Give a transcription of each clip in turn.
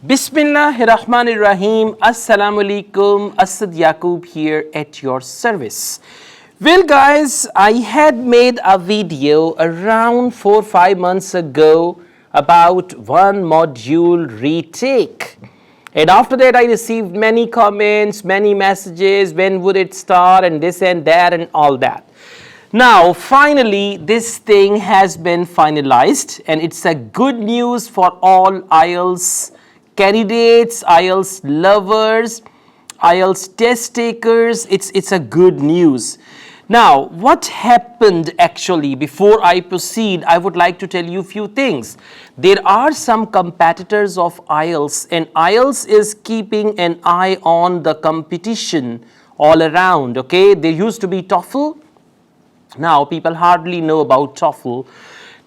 Bismillahirrahmanirrahim. Assalamu alaikum. Asad Yaqub here at your service. Well guys, I had made a video around 4-5 months ago about one module retake. And after that I received many comments, many messages, when would it start and this and that and all that. Now finally this thing has been finalized and it's a good news for all IELTS candidates, IELTS lovers, IELTS test takers. It's a good news. Now, what happened actually? Before I proceed, I would like to tell you a few things. There are some competitors of IELTS, and IELTS is keeping an eye on the competition all around, okay? There used to be TOEFL. Now, people hardly know about TOEFL.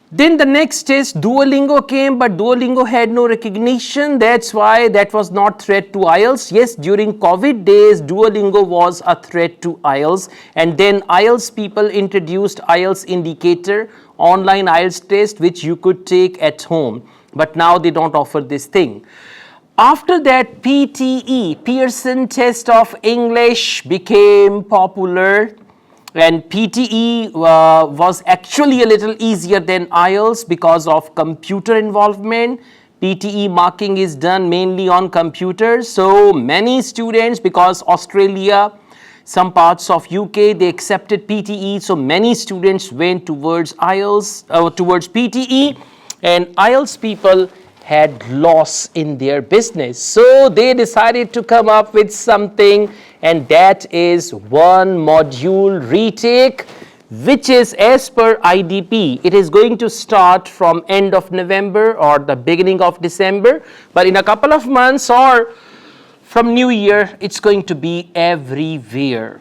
Then the next test, Duolingo came, but Duolingo had no recognition. That's why that was not threat to IELTS. Yes, during COVID days, Duolingo was a threat to IELTS. And then IELTS people introduced IELTS indicator, online IELTS test, which you could take at home. But now they don't offer this thing. After that, PTE, Pearson Test of English, became popular. And PTE was actually a little easier than IELTS because of computer involvement. PTE marking is done mainly on computers. So many students, because Australia, some parts of UK, they accepted PTE. So many students went towards IELTS, towards PTE, and IELTS people had loss in their business. So they decided to come up with something, and that is one module retake, which is as per IDP. It is going to start from end of November or the beginning of December, but in a couple of months or from New Year, it's going to be everywhere.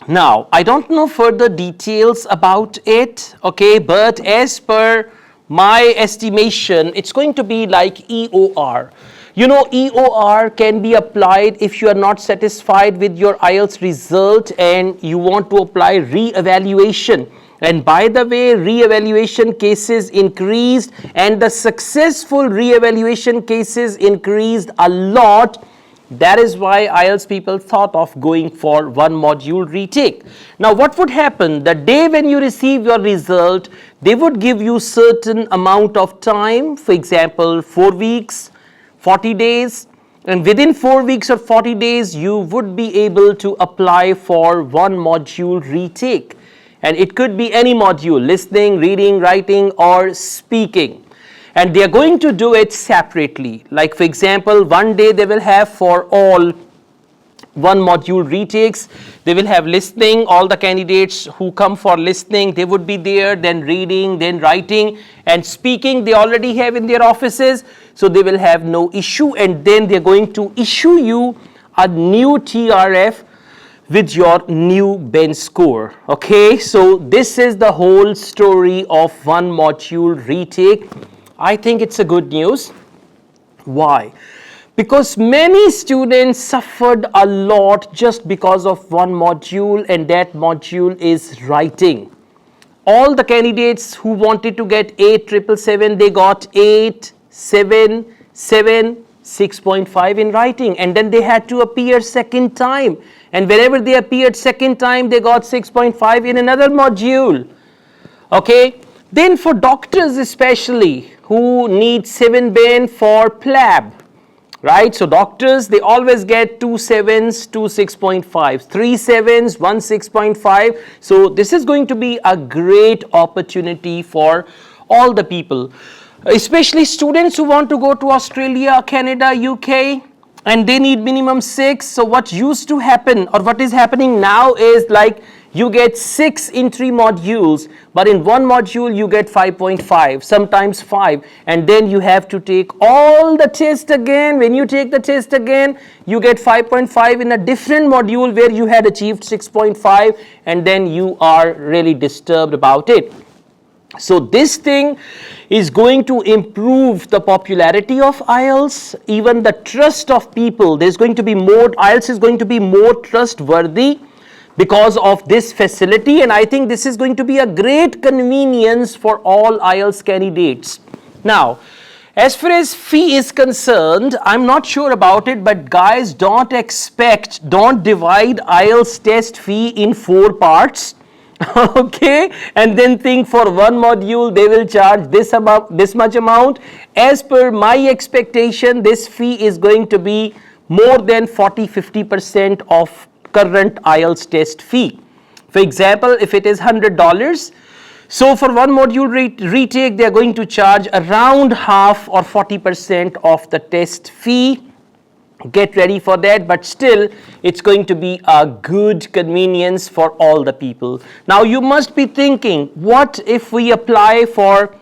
Now, I don't know further details about it, okay, but as per my estimation, it's going to be like EOR. You know, EOR can be applied if you are not satisfied with your IELTS result and you want to apply re-evaluation. And by the way, re-evaluation cases increased and the successful re-evaluation cases increased a lot. That is why IELTS people thought of going for one module retake. Now what would happen? The day when you receive your result, they would give you certain amount of time, for example 4 weeks, 40 days, and within 4 weeks or 40 days you would be able to apply for one module retake. And it could be any module, listening, reading, writing or speaking. And they are going to do it separately. Like for example, one day they will have for all one module retakes. They will have listening, all the candidates who come for listening, they would be there, then reading, then writing, and speaking they already have in their offices, so they will have no issue. And then they're going to issue you a new TRF with your new bench score. Okay, so this is the whole story of one module retake. I think it's a good news. Why? Because many students suffered a lot just because of one module, and that module is writing. All the candidates who wanted to get 8,777, they got 8, 7, 7, 6.5 in writing, and then they had to appear second time. And whenever they appeared second time, they got 6.5 in another module. Okay? Then for doctors especially, who need 7 Ben for PLAB, right? So doctors, they always get 2 7s, 2 6.5s, 3 7s, 1 6.5. So this is going to be a great opportunity for all the people, especially students who want to go to Australia, Canada, UK, and they need minimum 6. So what used to happen, or what is happening now, is like you get 6 in 3 modules, but in one module you get 5.5, sometimes 5, and then you have to take all the test again. When you take the test again, you get 5.5 in a different module where you had achieved 6.5, and then you are really disturbed about it. So this thing is going to improve the popularity of IELTS, even the trust of people. There's going to be more, IELTS is going to be more trustworthy because of this facility, and I think this is going to be a great convenience for all IELTS candidates. Now, As far as fee is concerned, I'm not sure about it, but guys, don't divide IELTS test fee in 4 parts. Okay, and then think for one module they will charge this much amount. As per my expectation, this fee is going to be more than 40-50% of current IELTS test fee. For example, if it is $100, so for one module retake, they are going to charge around half or 40% of the test fee. Get ready for that, but still it's going to be a good convenience for all the people. Now you must be thinking, what if we apply for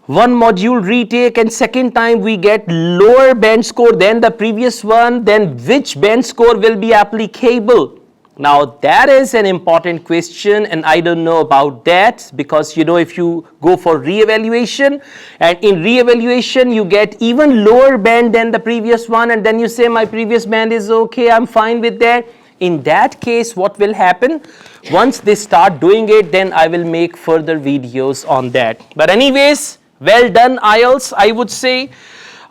one module retake and second time we get lower band score than the previous one, then which band score will be applicable? Now that is an important question, and I don't know about that, because you know, if you go for re-evaluation, and in re-evaluation you get even lower band than the previous one, and then you say my previous band is okay, I'm fine with that. In that case, what will happen? Once they start doing it, then I will make further videos on that. But anyways, well done IELTS, I would say.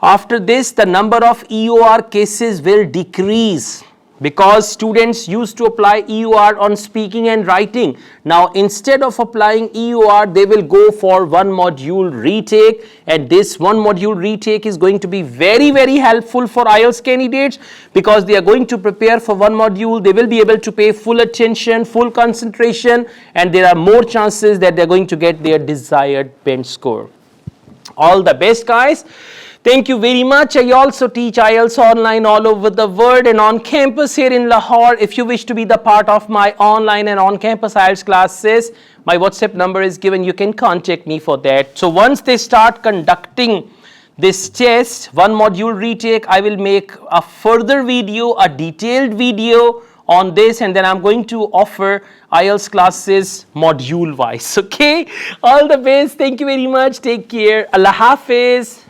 After this, the number of EOR cases will decrease, because students used to apply EOR on speaking and writing. Now instead of applying EOR, they will go for one module retake, and this one module retake is going to be very, very helpful for IELTS candidates, because they are going to prepare for one module. They will be able to pay full attention, full concentration, and there are more chances that they are going to get their desired band score. All the best, guys. Thank you very much. I also teach IELTS online all over the world and on campus here in Lahore. If you wish to be the part of my online and on-campus IELTS classes, my WhatsApp number is given. You can contact me for that. So once they start conducting this test, one module retake, I will make a further video, a detailed video on this, and then I'm going to offer IELTS classes module wise. Okay, all the best. Thank you very much. Take care. Allah Hafiz.